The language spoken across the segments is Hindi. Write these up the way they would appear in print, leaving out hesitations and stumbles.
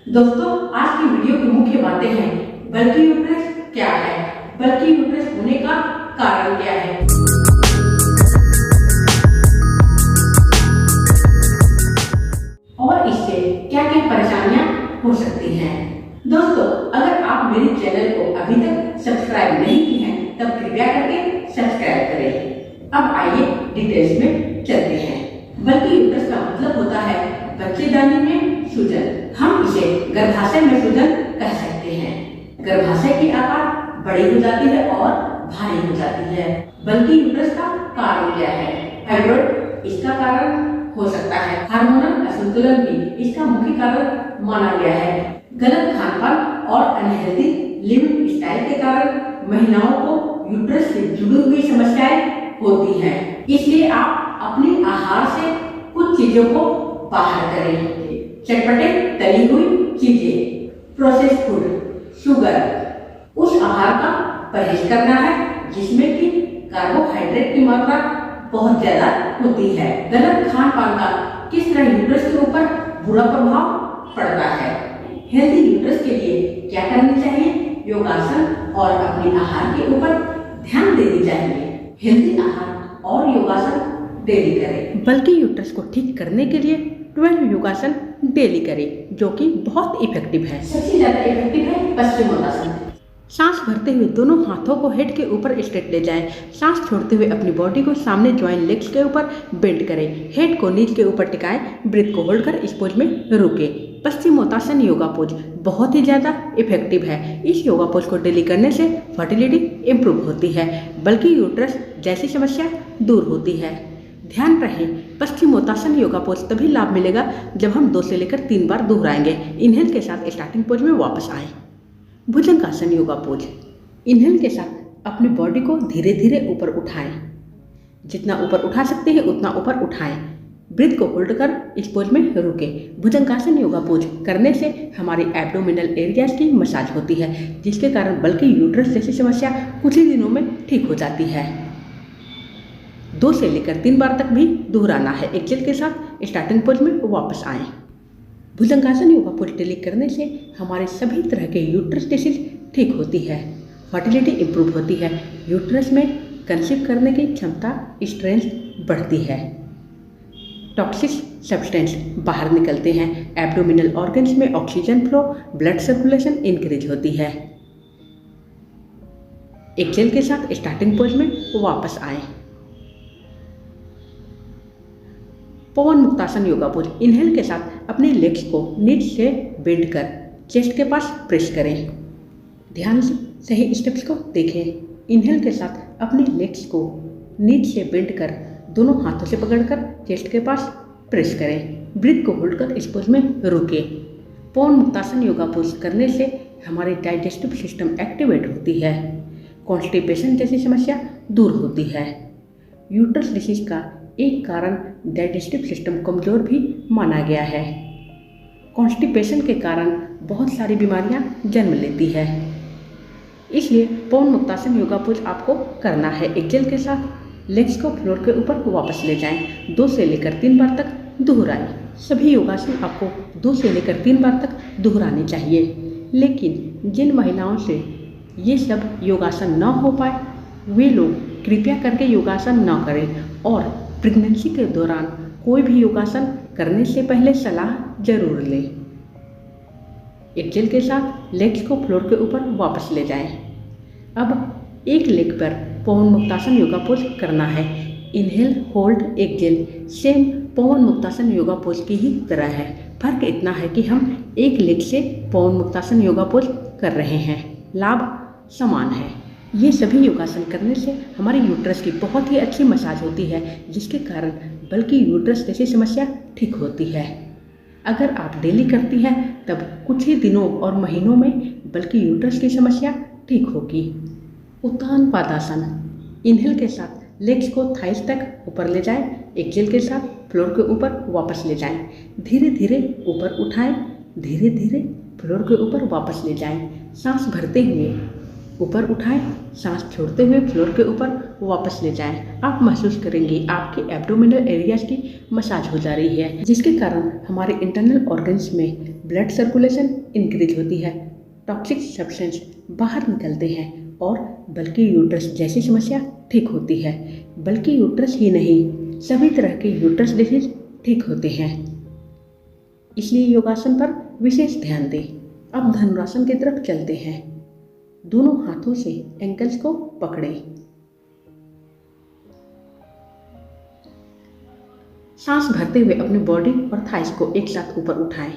दोस्तों, आज की वीडियो की मुख्य बातें हैं बल्कि यूट्रस क्या है, बल्कि यूट्रस होने का कारण क्या है और इससे क्या क्या परेशानियां हो सकती हैं। दोस्तों, अगर आप मेरे चैनल को अभी तक सब्सक्राइब नहीं की हैं तब कृपया करके सब्सक्राइब करें। अब आइए डिटेल्स में चलते हैं। बल्कि यूट्रस का मतलब होता है बच्चेदानी में सूजन। हम इसे गर्भाशय में सूजन कह सकते हैं। गर्भाशय की आकार बड़ी हो जाती है और भारी हो जाती है। बल्कि यूट्रस का कारण क्या है? फाइब्रॉइड इसका कारण हो सकता है। हार्मोनल असंतुलन भी इसका मुख्य कारण माना गया है। गलत खानपान और अनहेल्दी लिविंग स्टाइल के कारण महिलाओं को यूट्रस से जुड़ी हुई समस्याएं होती हैं। इसलिए आप अपने आहार से कुछ चीजों को बाहर करें। चटपटे तली हुई चीजें, प्रोसेस्ड फूड, शुगर, उस आहार का परहेज करना है जिसमें कि कार्बोहाइड्रेट की मात्रा बहुत ज्यादा होती है। गलत खान पान का किस तरह यूट्रस के ऊपर बुरा प्रभाव पड़ता है? हेल्दी यूट्रस के लिए क्या करनी चाहिए? योगासन और अपने आहार के ऊपर ध्यान देनी चाहिए। हेल्दी आहार और योगासन डेली करें। बल्कि यूट्रस को ठीक करने के लिए 12 योगासन डेली करें, जो कि बहुत इफेक्टिव है। सबसे ज्यादा इफेक्टिव है पश्चिमोत्तासन। सांस भरते हुए दोनों हाथों को हेड के ऊपर स्ट्रेट ले जाएं। सांस छोड़ते हुए अपनी बॉडी को सामने ज्वाइंट लेग्स के ऊपर बेंड करें। हेड को नीच के ऊपर टिकाएं। ब्रीथ को होल्ड कर इस पोज में रुके। पश्चिमोत्तासन योगा पोज बहुत ही ज्यादा इफेक्टिव है। इस योगा पोज को डेली करने से फर्टिलिटी इम्प्रूव होती है, बल्कि यूट्रस जैसी समस्या दूर होती है। ध्यान रहे, पश्चिमोत्तासन योगा पोज तभी लाभ मिलेगा जब हम 2 से लेकर 3 बार दोहराएंगे। इनहेल के साथ स्टार्टिंग पोज में वापस आएं। भुजंगासन योगा पोज। इनहेल के साथ अपनी बॉडी को धीरे धीरे ऊपर उठाएं। जितना ऊपर उठा सकते हैं उतना ऊपर उठाएं। ब्रीथ को होल्ड कर इस पोज में रुके। भुजंगासन योगा पोज करने से हमारी एब्डोमिनल एरियाज की मसाज होती है, जिसके कारण बल्कि यूट्रस जैसी समस्या कुछ ही दिनों में ठीक हो जाती है। 2 से लेकर 3 बार तक भी दोहराना है। एक्सेल के साथ स्टार्टिंग पोज में वापस आएं। भुजंगासन योगा पोज डेली करने से हमारे सभी तरह के यूट्रस डिसीज ठीक होती है, फर्टिलिटी इम्प्रूव होती है, यूट्रस में कंसीव करने की क्षमता स्ट्रेंथ बढ़ती है, टॉक्सिक सब्सटेंस बाहर निकलते हैं, एब्डोमिनल ऑर्गन्स में oxygen flow, blood circulation increase होती है। एक्सेल के साथ स्टार्टिंग पोज में वापस आएं। पवन मुक्तासन योगा पोज। इनहेल के साथ अपने लेग्स को नीच से बेंड कर चेस्ट के पास प्रेस करें। ध्यान से सही स्टेप्स को देखें। इनहेल के साथ अपने लेग्स को नीच से बेंड कर दोनों हाथों से पकड़कर चेस्ट के पास प्रेस करें। ब्रीथ को होल्ड कर इस पोज में रुके। पवन मुक्तासन योगा पोज करने से हमारी डाइजेस्टिव सिस्टम एक्टिवेट होती है, कॉन्स्टिपेशन जैसी समस्या दूर होती है। यूट्रस डिसीज का एक कारण डाइजेस्टिव सिस्टम कमजोर भी माना गया है। कॉन्स्टिपेशन के कारण बहुत सारी बीमारियां जन्म लेती है, इसलिए पवन मुक्तासन योगा पोज आपको करना है। एक्सेल के साथ लेग्स को फ्लोर के ऊपर वापस ले जाएं। 2 से लेकर 3 बार तक दोहराएं। सभी योगासन आपको 2 से लेकर 3 बार तक दोहराने चाहिए, लेकिन जिन महिलाओं से ये सब योगासन न हो पाए वे लोग कृपया करके योगासन न करें और प्रेगनेंसी के दौरान कोई भी योगासन करने से पहले सलाह जरूर लें। एक्सेल के साथ लेग्स को फ्लोर के ऊपर वापस ले जाएं। अब एक लेग पर पवन मुक्तासन योगा पोज करना है। इनहेल, होल्ड, एक्सेल सेम पवन मुक्तासन योगा पोज की ही तरह है। फर्क इतना है कि हम एक लेग से पवन मुक्तासन योगा पोज कर रहे हैं। लाभ समान है। ये सभी योगासन करने से हमारी यूट्रस की बहुत ही अच्छी मसाज होती है, जिसके कारण बल्कि यूट्रस जैसी समस्या ठीक होती है। अगर आप डेली करती हैं तब कुछ ही दिनों और महीनों में बल्कि यूट्रस की समस्या ठीक होगी। उत्तान पादासन। इनहेल के साथ लेग्स को थाइस तक ऊपर ले जाएं। एक्सेल के साथ फ्लोर के ऊपर वापस ले जाएं। धीरे धीरे ऊपर उठाएं। धीरे धीरे फ्लोर के ऊपर वापस ले जाएं। सांस भरते हुए ऊपर उठाएं, सांस छोड़ते हुए फ्लोर के ऊपर वापस ले जाएं। आप महसूस करेंगे आपके एब्डोमिनल एरियाज की मसाज हो जा रही है, जिसके कारण हमारे इंटरनल ऑर्गन्स में ब्लड सर्कुलेशन इंक्रीज होती है, टॉक्सिक सब्सटेंस बाहर निकलते हैं और बल्कि यूट्रस जैसी समस्या ठीक होती है। बल्कि यूट्रस ही नहीं, सभी तरह के यूट्रस डिसीज ठीक होते हैं। इसलिए योगासन पर विशेष ध्यान दें। अब धनुरासन की तरफ चलते हैं। दोनों हाथों से एंकल्स को पकड़ें। सांस भरते हुए अपनी बॉडी और थाइस को एक साथ ऊपर उठाएं।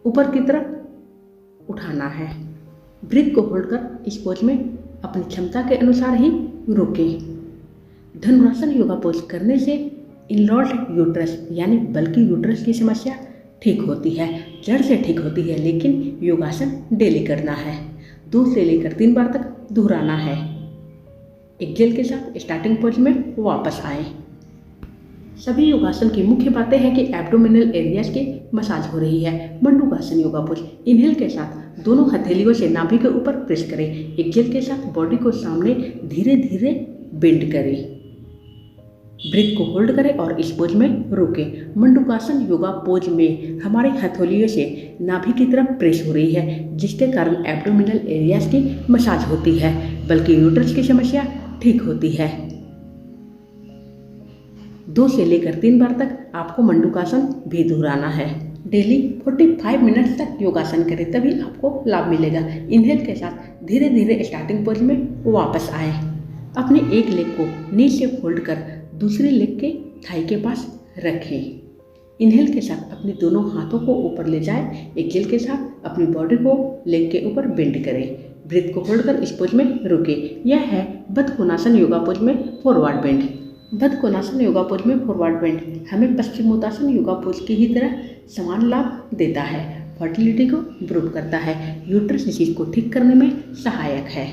ऊपर की तरफ उठाना है। ब्रीथ को होल्ड कर इस पोज में अपनी क्षमता के अनुसार ही रुकें। धनुरासन योगा पोज करने से इनलॉज्ड यूट्रस यानी बल्कि यूट्रस की समस्या ठीक होती है, जड़ से ठीक होती है। लेकिन योगासन डेली करना है। 2 से लेकर 3 बार तक दोहराना है। एक्सेल के साथ स्टार्टिंग पोज में वापस आएं। सभी योगासन की मुख्य बातें हैं कि एब्डोमिनल एरियाज की मसाज हो रही है। मंडूकासन योगा पोज। इनहेल के साथ दोनों हथेलियों से नाभि के ऊपर प्रेस करें। एक्सेल के साथ बॉडी को सामने धीरे धीरे बेंड करें। ब्रीथ को होल्ड करें और इस पोज में रुकें। मंडूकासन योगा पोज में हमारे हथेलियों से नाभि की तरफ प्रेस हो रही है, जिसके कारण एब्डोमिनल एरियाज की मसाज होती है, बल्कि यूट्रस की समस्या ठीक होती है। 2 से लेकर 3 बार तक आपको मंडूकासन भी दोहराना है। डेली 45 मिनट्स तक योगासन करें, तभी आपको लाभ मिलेगा। इनहेल के साथ धीरे धीरे स्टार्टिंग पोज में वापस आएं। अपने एक लेग को नी से फोल्ड कर दूसरे लेग के थाई के पास रखें। इनहेल के साथ अपने दोनों हाथों को ऊपर ले जाएं। एक्सेल के साथ अपनी बॉडी को लेग के ऊपर बेंड करें। ब्रीथ को होल्ड कर इस पोज में रुकें। यह है बद्धकोणासन योगा पोज में forward bend. Baddhakonasana yoga pose में फॉरवर्ड बेंड हमें पश्चिमोत्तासन योगा पोज की ही तरह समान लाभ देता है। फर्टिलिटी को इम्प्रूव करता है, यूट्रस डिसीज को ठीक करने में सहायक है।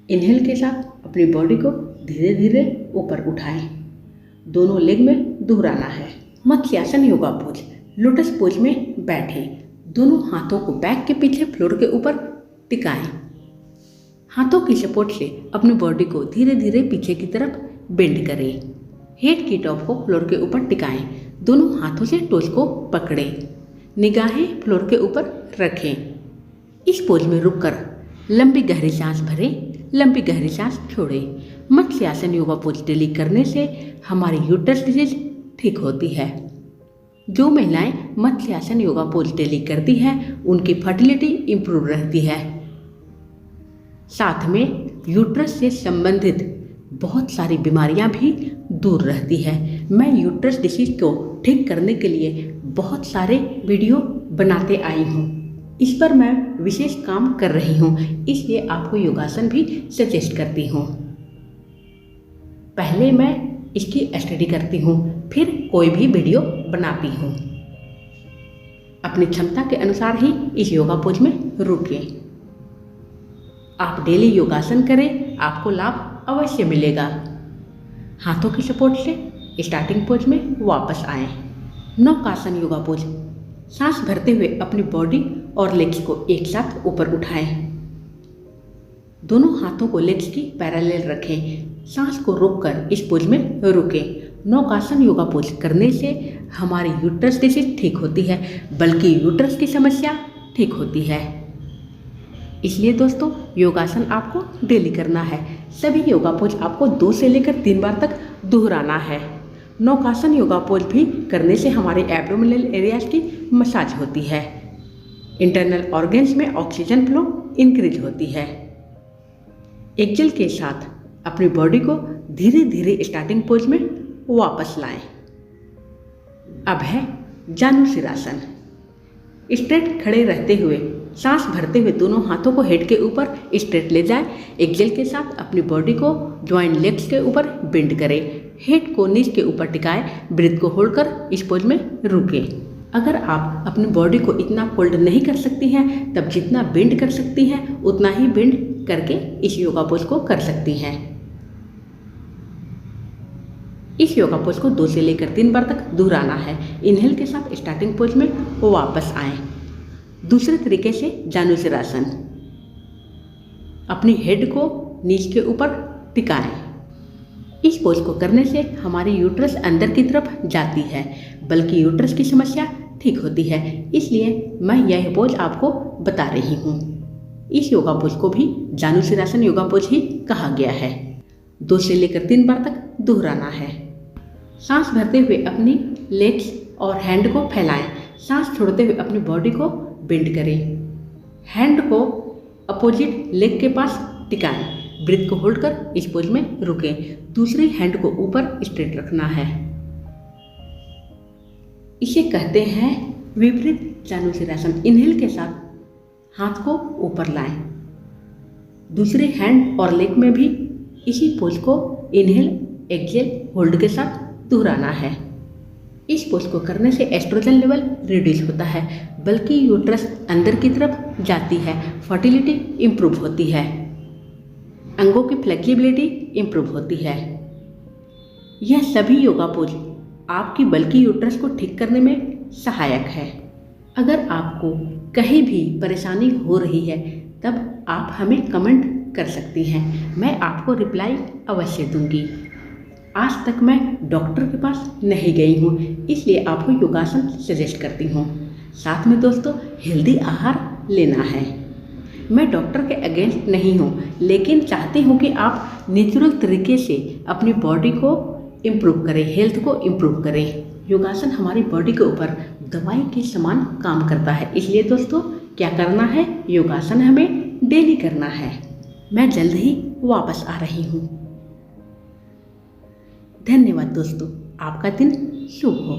इनहेल के साथ अपनी बॉडी को धीरे धीरे ऊपर उठाएं। दोनों लेग में दोहराना है। Matsyasana yoga pose. Lotus pose में बैठें। दोनों हाथों को बैक के पीछे फ्लोर के ऊपर टिकाएं। हाथों की सपोर्ट से अपनी बॉडी को धीरे धीरे पीछे की तरफ बेंड करें। हेड की टॉप को फ्लोर के ऊपर टिकाएं। दोनों हाथों से टोस को पकड़ें। निगाहें फ्लोर के ऊपर रखें। इस पोज में रुककर लंबी गहरी सांस भरें, लंबी गहरी सांस छोड़ें। मत्स्यासन योगा पोज डेली करने से हमारी यूट्रस डिजीज ठीक होती है। जो महिलाएं मत्स्यासन योगा पोज डेली करती हैं, उनकी फर्टिलिटी इम्प्रूव रहती है। साथ में यूट्रस से संबंधित बहुत सारी बीमारियां भी दूर रहती है। मैं यूट्रस डिसीज को ठीक करने के लिए बहुत सारे वीडियो बनाते आई हूँ। इस पर मैं विशेष काम कर रही हूँ, इसलिए आपको योगासन भी सजेस्ट करती हूँ। पहले मैं इसकी स्टडी करती हूँ, फिर कोई भी वीडियो बनाती हूँ। अपनी क्षमता के अनुसार ही इस योगा पोज में रुकें। आप डेली योगासन करें, आपको लाभ अवश्य मिलेगा। हाथों की सपोर्ट से स्टार्टिंग पोज में वापस आएं। नौकासन योगा पोज। सांस भरते हुए अपनी बॉडी और लेग्स को एक साथ ऊपर उठाएं। दोनों हाथों को लेग्स की पैरेलल रखें। सांस को रोककर इस पोज में रुकें। नौकासन योगा पोज करने से हमारी यूट्रस डिसीज ठीक होती है, बल्कि यूट्रस की समस्या ठीक होती है। इसलिए दोस्तों, योगासन आपको डेली करना है। सभी योगा पोज आपको 2 से लेकर 3 बार तक दोहराना है। नौकासन योगा पोज भी करने से हमारे एब्डोमिनल एरियाज की मसाज होती है। इंटरनल ऑर्गन्स में ऑक्सीजन फ्लो इंक्रीज होती है। एक्सेल के साथ अपनी बॉडी को धीरे धीरे स्टार्टिंग पोज में वापस लाएं। अब है जानुशिरासन। स्ट्रेट खड़े रहते हुए सांस भरते हुए दोनों हाथों को हेड के ऊपर स्ट्रेट ले जाएं। एक्सेल के साथ अपनी बॉडी को ज्वाइंट लेग्स के ऊपर बेंड करें। हेड को नीज के ऊपर टिकाएं। ब्रीथ को होल्ड कर इस पोज में रुकें। अगर आप अपनी बॉडी को इतना फोल्ड नहीं कर सकती हैं, तब जितना बेंड कर सकती हैं उतना ही बेंड करके इस योगा पोज को कर सकती हैं। इस योगा पोज को 2 से लेकर 3 बार तक दोहराना है। इनहेल के साथ स्टार्टिंग पोज में वापस आएं। दूसरे तरीके से जानुसिरासन। अपनी हेड को नीच के ऊपर टिकाएं। इस पोज को करने से हमारी यूट्रस अंदर की तरफ जाती है, बल्कि यूट्रस की समस्या ठीक होती है। इसलिए मैं यह पोज आपको बता रही हूँ। इस योगा पोज को भी जानुसिरासन योगा पोज ही कहा गया है। 2 से लेकर 3 बार तक दोहराना है। सांस भरते हुए अपनी लेग्स और हैंड को फैलाएं। सांस छोड़ते हुए अपनी बॉडी को बेंड करें। हैंड को अपोजिट लेग के पास टिकाएं। ब्रीथ को होल्ड कर इस पोज में रुकें। दूसरी हैंड को ऊपर स्ट्रेट रखना है। इसे कहते हैं विपरीत जानुसिरासन। इनहेल के साथ हाथ को ऊपर लाएं। दूसरे हैंड और लेग में भी इसी पोज को इनहेल एक्सहेल होल्ड के साथ दोहराना है। इस पोज को करने से एस्ट्रोजन लेवल रिड्यूस होता है, बल्कि यूट्रस अंदर की तरफ जाती है। फर्टिलिटी इम्प्रूव होती है। अंगों की फ्लेक्सिबिलिटी इम्प्रूव होती है। यह सभी योगा पोज आपकी बल्कि यूट्रस को ठीक करने में सहायक है। अगर आपको कहीं भी परेशानी हो रही है तब आप हमें कमेंट कर सकती हैं। मैं आपको रिप्लाई अवश्य दूंगी। आज तक मैं डॉक्टर के पास नहीं गई हूँ, इसलिए आपको योगासन सजेस्ट करती हूँ। साथ में दोस्तों हेल्दी आहार लेना है। मैं डॉक्टर के अगेंस्ट नहीं हूँ, लेकिन चाहती हूँ कि आप नेचुरल तरीके से अपनी बॉडी को इम्प्रूव करें, हेल्थ को इम्प्रूव करें। योगासन हमारी बॉडी के ऊपर दवाई के समान काम करता है। इसलिए दोस्तों क्या करना है, योगासन हमें डेली करना है। मैं जल्द ही वापस आ रही हूँ। धन्यवाद दोस्तों, आपका दिन शुभ हो।